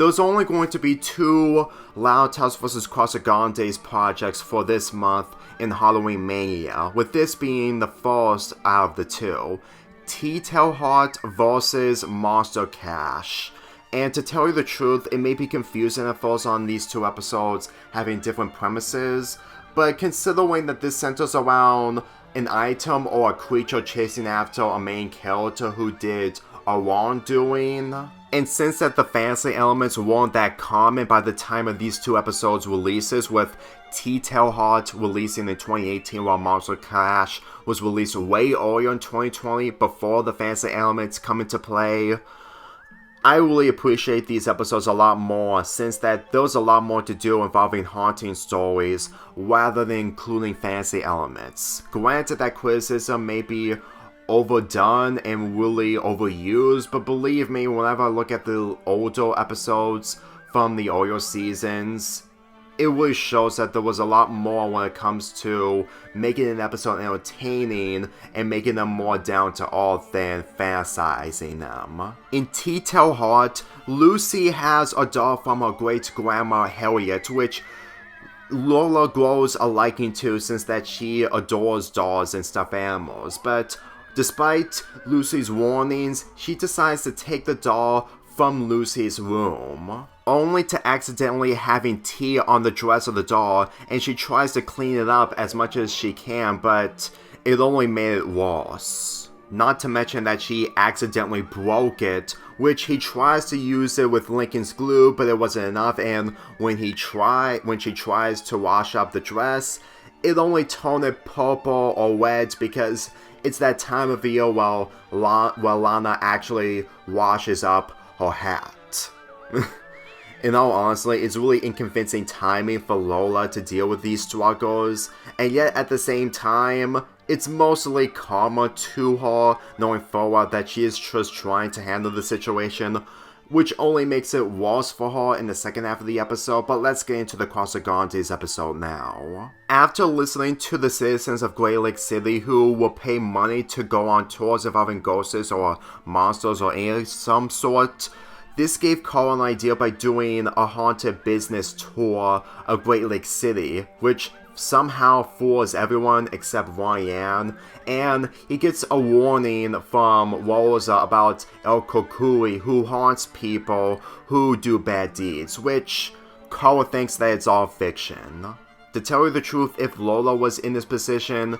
there's only going to be 2 Loud House vs. Casagrandes projects for this month in Halloween Mania, with this being the first out of the 2. Tea Tell Heart vs. Monster Cash. And to tell you the truth, it may be confusing at first on these 2 episodes having different premises, but considering that this centers around an item or a creature chasing after a main character who did a wrongdoing, and since that the fantasy elements weren't that common by the time of these 2 episodes releases, with Tea Tell Heart releasing in 2018 while Monster Cash was released way earlier in 2020 before the fantasy elements come into play, I really appreciate these episodes a lot more, since that there's a lot more to do involving haunting stories rather than including fantasy elements. Granted that criticism may be overdone and really overused, but believe me, whenever I look at the older episodes from the earlier seasons, it really shows that there was a lot more when it comes to making an episode entertaining and making them more down to earth than fantasizing them. In Tea Tell Heart, Lucy has a doll from her great-grandma Harriet, which Lola grows a liking to since that she adores dolls and stuffed animals, but despite Lucy's warnings, she decides to take the doll from Lucy's room, only to accidentally having tea on the dress of the doll, and she tries to clean it up as much as she can, but it only made it worse. Not to mention that she accidentally broke it, which he tries to use it with Lincoln's glue, but it wasn't enough, and when she tries to wash up the dress, it only turned it purple or red because it's that time of the year while Lana actually washes up her hat. In all honesty, it's really inconvincing timing for Lola to deal with these struggles, and yet at the same time, it's mostly karma to her, knowing full well that she is just trying to handle the situation, which only makes it worse for her in the second half of the episode. But let's get into the Casagrandes episode now. After listening to the citizens of Great Lake City who will pay money to go on tours involving ghosts or monsters or any some sort, this gave Carl an idea by doing a haunted business tour of Great Lake City, which somehow fools everyone except Ryan, and he gets a warning from Rosa about El Kokui, who haunts people who do bad deeds, which Carl thinks that it's all fiction. To tell you the truth, if Lola was in this position,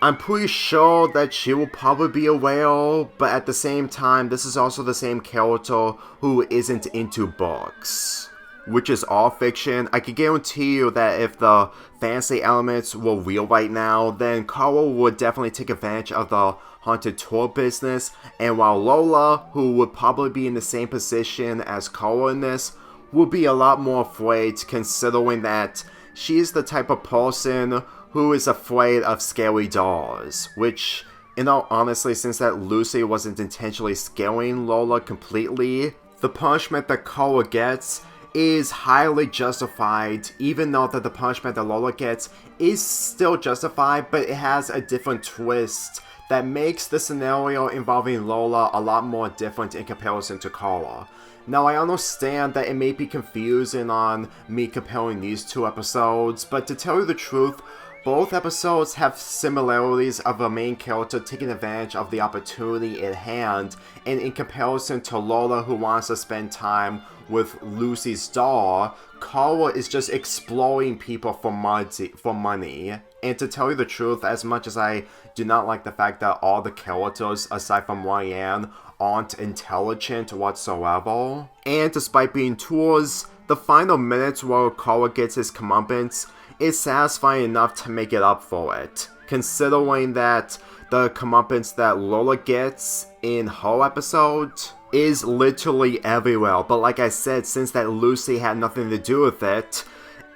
I'm pretty sure that she will probably be aware, but at the same time, this is also the same character who isn't into books, which is all fiction. I can guarantee you that if the fantasy elements were real right now, then Carl would definitely take advantage of the haunted tour business, and while Lola, who would probably be in the same position as Carl in this, would be a lot more afraid, considering that she is the type of person who is afraid of scary dolls, which, in all honesty, since that Lucy wasn't intentionally scaring Lola completely, the punishment that Carl gets is highly justified, even though that the punishment that Lola gets is still justified, but it has a different twist that makes the scenario involving Lola a lot more different in comparison to Carla. Now, I understand that it may be confusing on me comparing these 2 episodes, but to tell you the truth, both episodes have similarities of a main character taking advantage of the opportunity at hand, and in comparison to Lola, who wants to spend time with Lucy's doll, Carla is just exploiting people for money. And to tell you the truth, as much as I do not like the fact that all the characters, aside from Ryan, aren't intelligent whatsoever, and despite being tours, the final minutes where Carla gets his comeuppance is satisfying enough to make it up for it, considering that the comeuppance that Lola gets in her episode is literally everywhere. But like I said, since that Lucy had nothing to do with it,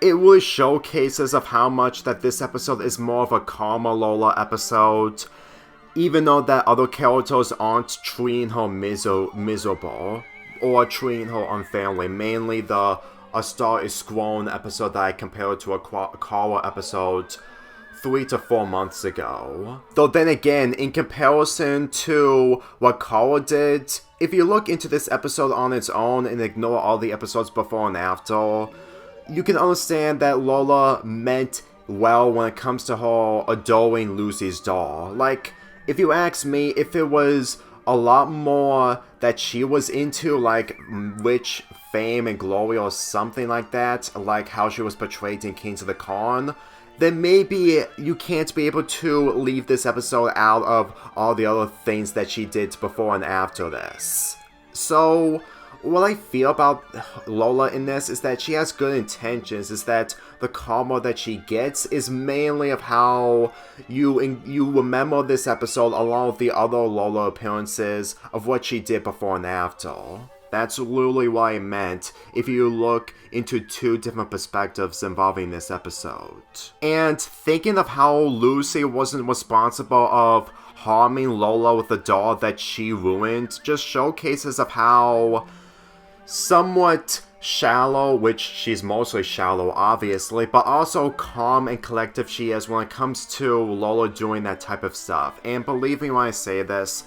it really showcases of how much that this episode is more of a Karma Lola episode, even though that other characters aren't treating her miserable or treating her unfairly. Mainly the A Star Is Grown episode that I compared to a Carla episode 3 to 4 months ago. Though then again, in comparison to what Carl did, if you look into this episode on its own and ignore all the episodes before and after, you can understand that Lola meant well when it comes to her adoring Lucy's doll. Like, if you ask me, if it was a lot more that she was into, like rich fame and glory or something like that, like how she was portrayed in Kings of the Con, then maybe you can't be able to leave this episode out of all the other things that she did before and after this. So, what I feel about Lola in this is that she has good intentions, is that the karma that she gets is mainly of how you remember this episode along with the other Lola appearances of what she did before and after. That's literally what I meant if you look into 2 different perspectives involving this episode. And thinking of how Lucy wasn't responsible of harming Lola with the doll that she ruined just showcases of how somewhat shallow, which she's mostly shallow obviously, but also calm and collective she is when it comes to Lola doing that type of stuff. And believe me when I say this,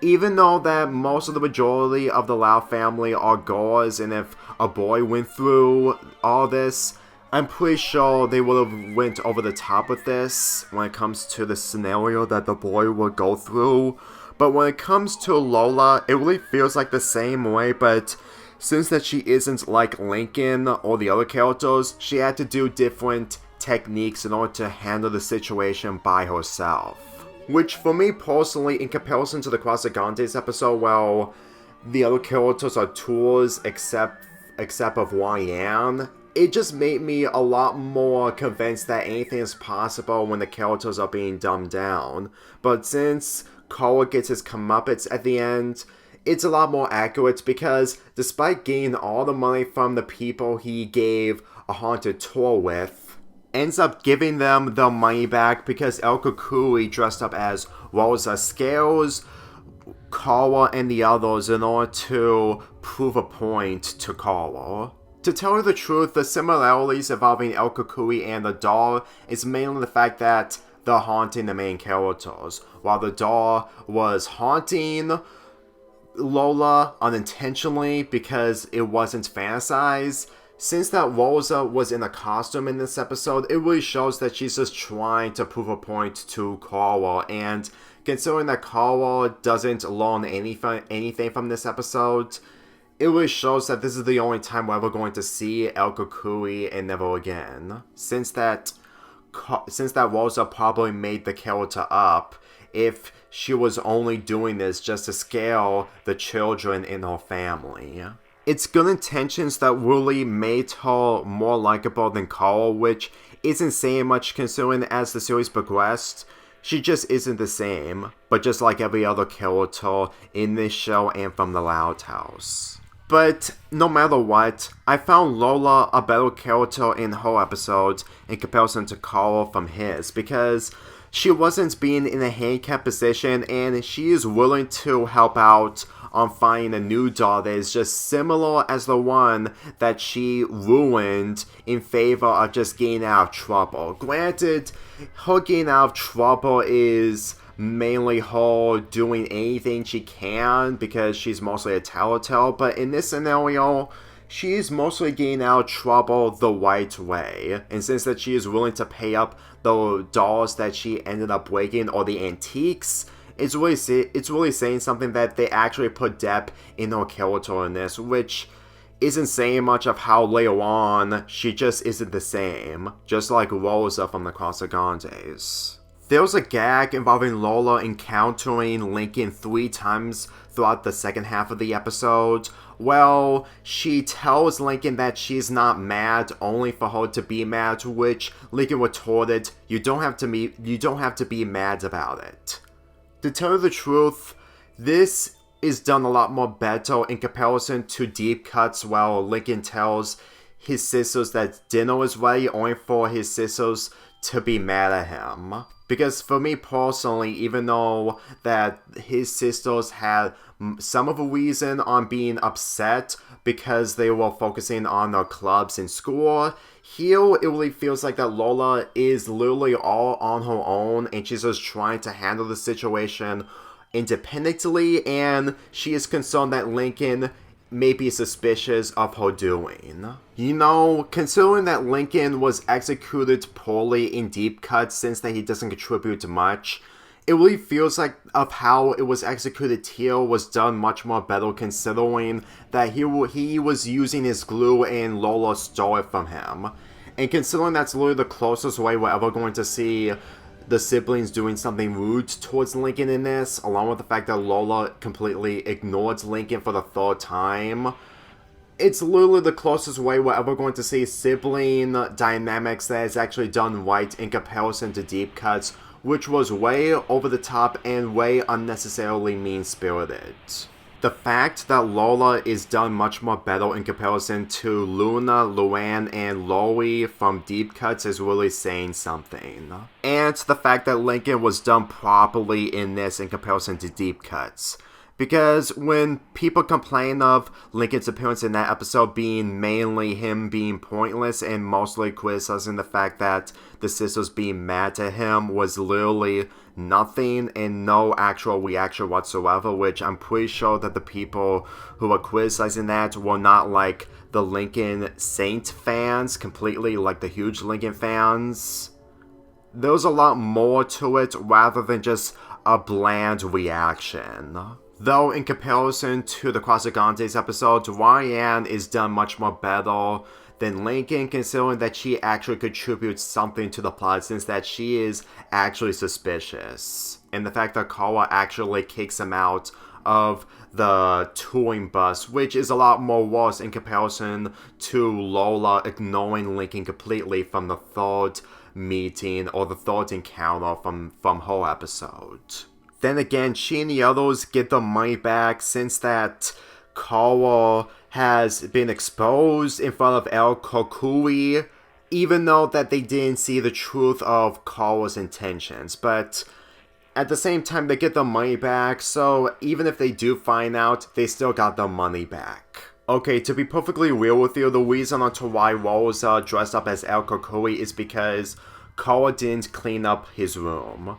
even though that most of the majority of the Lau family are goers, and if a boy went through all this, I'm pretty sure they would have went over the top with this when it comes to the scenario that the boy would go through. But when it comes to Lola, it really feels like the same way, but since that she isn't like Lincoln or the other characters, she had to do different techniques in order to handle the situation by herself. Which for me personally, in comparison to the Casagrandes episode, well, the other characters are tools except of Yan, it just made me a lot more convinced that anything is possible when the characters are being dumbed down. But since Carl gets his comeuppance at the end, it's a lot more accurate because despite getting all the money from the people he gave a haunted tour with, ends up giving them their money back because El Kukui dressed up as Rosa Scales, Carla, and the others in order to prove a point to Carla. To tell you the truth, the similarities involving El Kukui and the doll is mainly the fact that they're haunting the main characters, while the doll was haunting Lola unintentionally because it wasn't fantasized. Since that Rosa was in a costume in this episode, it really shows that she's just trying to prove a point to Carla, and considering that Carla doesn't learn anything from this episode, it really shows that this is the only time we're ever going to see El Kukui and never again. Since that Rosa probably made the character up if she was only doing this just to scare the children in her family. It's good intentions that really made her more likable than Carl, which isn't saying much considering as the series progressed. She just isn't the same, but just like every other character in this show and from the Loud House. But no matter what, I found Lola a better character in her episodes in comparison to Carl from his, because she wasn't being in a handicapped position and she is willing to help out on finding a new doll that is just similar as the one that she ruined in favor of just getting out of trouble. Granted, her getting out of trouble is mainly her doing anything she can because she's mostly a tattletale, but in this scenario, she's mostly getting out of trouble the right way. And since that she is willing to pay up the dolls that she ended up breaking or the antiques, it's really saying something that they actually put depth in her character in this, which isn't saying much of how later on she just isn't the same, just like Rosa from the Casagrandes. There was a gag involving Lola encountering Lincoln 3 times throughout the second half of the episode. Well, she tells Lincoln that she's not mad, only for her to be mad, to which Lincoln retorted, you don't have to be mad about it. To tell you the truth, this is done a lot more better in comparison to deep cuts while Lincoln tells his sisters that dinner is ready, only for his sisters to be mad at him. Because for me personally, even though that his sisters had some of a reason on being upset because they were focusing on their clubs in school, here it really feels like that Lola is literally all on her own and she's just trying to handle the situation independently, and she is concerned that Lincoln may be suspicious of her doing. You know, considering that Lincoln was executed poorly in deep cuts since that he doesn't contribute much, it really feels like of how it was executed here was done much more better considering that he was using his glue and Lola stole it from him. And considering that's literally the closest way we're ever going to see the siblings doing something rude towards Lincoln in this, along with the fact that Lola completely ignored Lincoln for the third time, it's literally the closest way we're ever going to see sibling dynamics that is actually done right in comparison to deep cuts, which was way over the top and way unnecessarily mean-spirited. The fact that Lola is done much more better in comparison to Luna, Luann, and Loie from deep cuts is really saying something. And the fact that Lincoln was done properly in this in comparison to deep cuts. Because when people complain of Lincoln's appearance in that episode being mainly him being pointless and mostly criticizing the fact that the sisters being mad at him was literally nothing and no actual reaction whatsoever, which I'm pretty sure that the people who were criticizing that were not like the Lincoln Saint fans completely, like the huge Lincoln fans. There was a lot more to it rather than just a bland reaction. Though, in comparison to the Casagrandes episode, Ryan is done much more better than Lincoln, considering that she actually contributes something to the plot since that she is actually suspicious. And the fact that Carla actually kicks him out of the touring bus, which is a lot more worse in comparison to Lola ignoring Lincoln completely from the third meeting or the third encounter from her episode. Then again, she and the others get the money back since that Carla has been exposed in front of El Kokui, even though that they didn't see the truth of Carla's intentions. But at the same time, they get the money back, so even if they do find out, they still got the money back. Okay, to be perfectly real with you, the reason onto why Rosa dressed up as El Kokui is because Carla didn't clean up his room.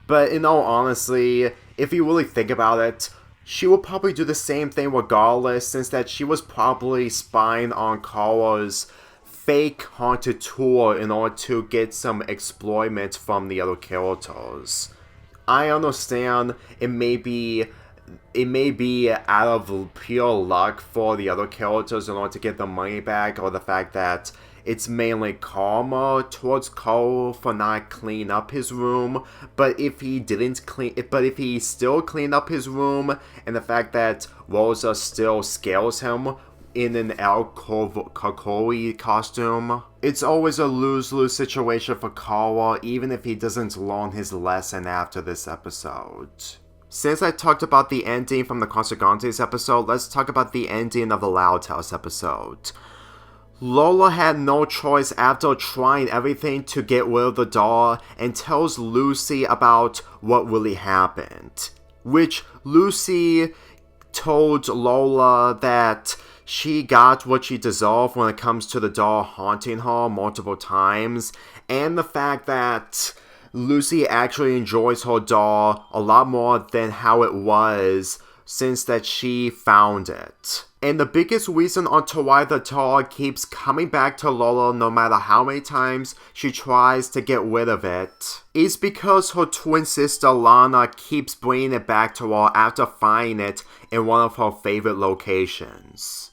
But in all honesty, if you really think about it, she will probably do the same thing regardless, since that she was probably spying on Carla's fake haunted tour in order to get some exploitment from the other characters. I understand it may be out of pure luck for the other characters in order to get the money back, or the fact that it's mainly karma towards Carl for not cleaning up his room, but if he still cleaned up his room, and the fact that Rosa still scares him in an El Kokoi costume, it's always a lose-lose situation for Carl, even if he doesn't learn his lesson after this episode. Since I talked about the ending from the Casagrandes episode, let's talk about the ending of the Loud House episode. Lola had no choice after trying everything to get rid of the doll and tells Lucy about what really happened. Which Lucy told Lola that she got what she deserved when it comes to the doll haunting her multiple times, and the fact that Lucy actually enjoys her doll a lot more than how it was since that she found it. And the biggest reason onto why the doll keeps coming back to Lola no matter how many times she tries to get rid of it is because her twin sister Lana keeps bringing it back to her after finding it in one of her favorite locations.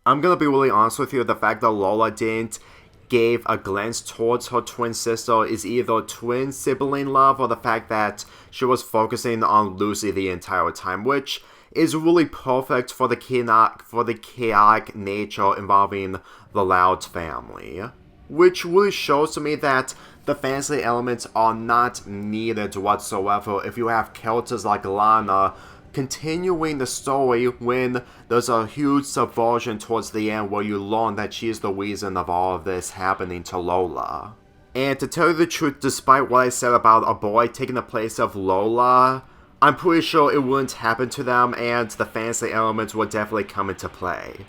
I'm gonna be really honest with you, the fact that Lola didn't give a glance towards her twin sister is either twin sibling love or the fact that she was focusing on Lucy the entire time, which is really perfect for the chaotic nature involving the Loud family. Which really shows to me that the fantasy elements are not needed whatsoever if you have characters like Lana continuing the story when there's a huge subversion towards the end where you learn that she is the reason of all of this happening to Lola. And to tell you the truth, despite what I said about a boy taking the place of Lola, I'm pretty sure it wouldn't happen to them, and the fantasy elements would definitely come into play.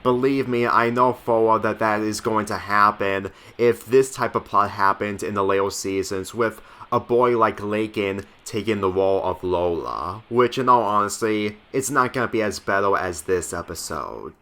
Believe me, I know full well that that is going to happen if this type of plot happened in the later seasons, with a boy like Lakin taking the role of Lola, which in all honesty, it's not going to be as better as this episode.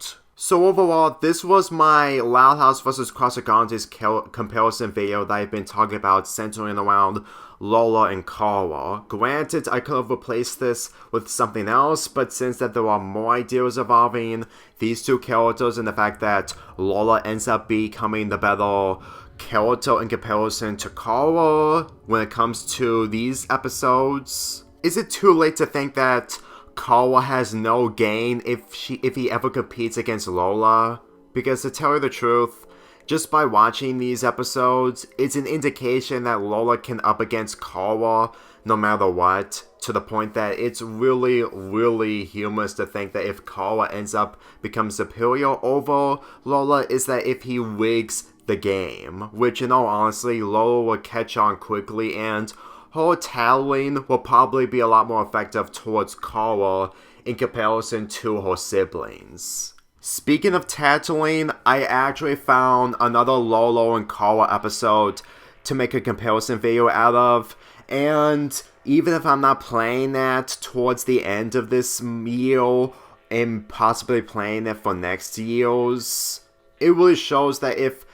So overall, this was my Loud House vs. Casagrandes comparison video that I've been talking about centering around Lola and Kara. Granted, I could have replaced this with something else, but since that there are more ideas involving these two characters and the fact that Lola ends up becoming the better character in comparison to Kara when it comes to these episodes, is it too late to think that Kara has no gain if he ever competes against Lola? Because to tell you the truth, just by watching these episodes, it's an indication that Lola can up against Kara no matter what, to the point that it's really, really humorous to think that if Kara ends up becoming superior over Lola, is that if he rigs the game, which in all honesty, Lola will catch on quickly, and her tattling will probably be a lot more effective towards Kara in comparison to her siblings. Speaking of tattling, I actually found another Lola and Kara episode to make a comparison video out of, and even if I'm not playing that towards the end of this year, and possibly playing it for next year's, it really shows that if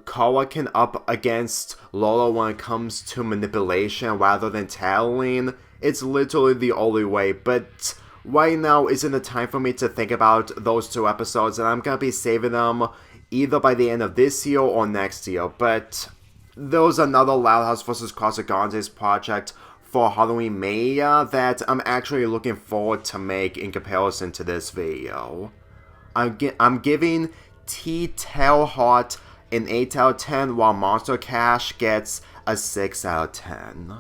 Kara can up against Lola when it comes to manipulation rather than tattling, it's literally the only way. But right now isn't the time for me to think about those two episodes, and I'm gonna be saving them either by the end of this year or next year. But there's another Loud House vs. Casagrandes project for Halloween Mania that I'm actually looking forward to make in comparison to this video. I'm giving T-Tail Heart an 8 out of 10, while Monster Cash gets a 6 out of 10.